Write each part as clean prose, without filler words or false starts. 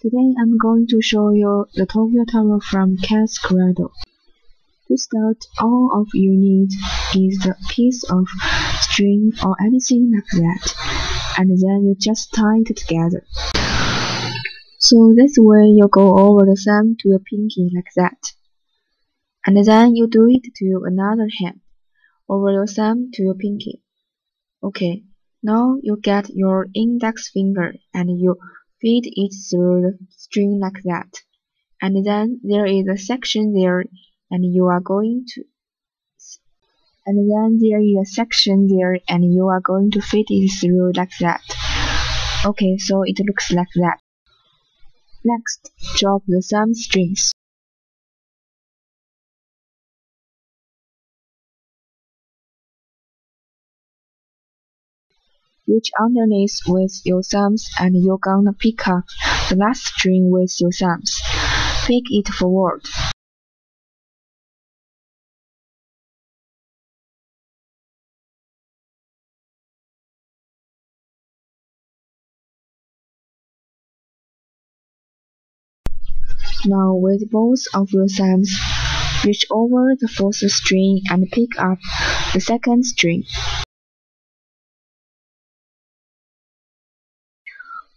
Today I'm going to show you the Tokyo Tower from Cat's Cradle. To start, all of you need is a piece of string or anything like that, and then you just tie it together. So this way you go over the thumb to your pinky like that. And then you do it to another hand, over your thumb to your pinky. Okay, now you get your index finger and you feed it through the string like that. And then there is a section there and you are going to feed it through like that. Okay, so it looks like that. Next, drop the thumb strings. Reach underneath with your thumbs and you're gonna pick up the last string with your thumbs. Pick it forward. Now with both of your thumbs, reach over the fourth string and pick up the second string.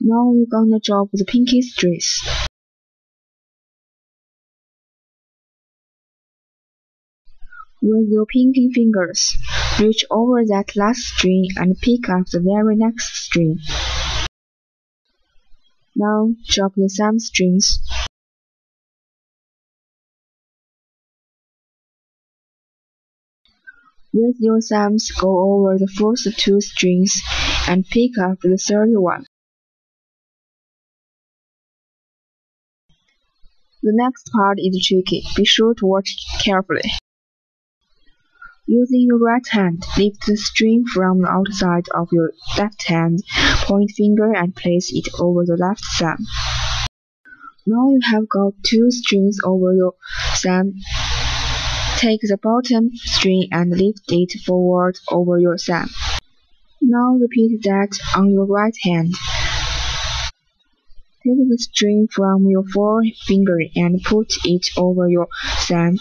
Now you're gonna drop the pinky strings. With your pinky fingers, reach over that last string and pick up the very next string. Now drop the thumb strings. With your thumbs, go over the first two strings and pick up the third one. The next part is tricky. Be sure to watch carefully. Using your right hand, lift the string from the outside of your left hand, point finger and place it over the left thumb. Now you have got two strings over your thumb. Take the bottom string and lift it forward over your thumb. Now repeat that on your right hand. Take the string from your forefinger and put it over your thumb,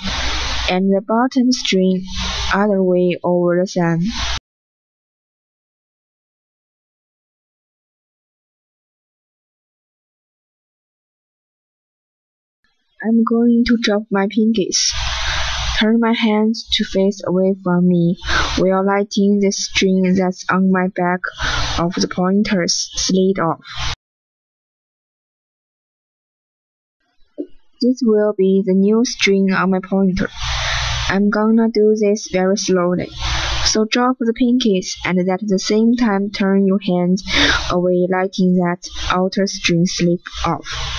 and the bottom string other way over the thumb. I'm going to drop my pinkies. Turn my hands to face away from me while letting the string that's on my back of the pointers slide off. This will be the new string on my pointer. I'm gonna do this very slowly. So drop the pinkies and at the same time turn your hands away letting that outer string slip off.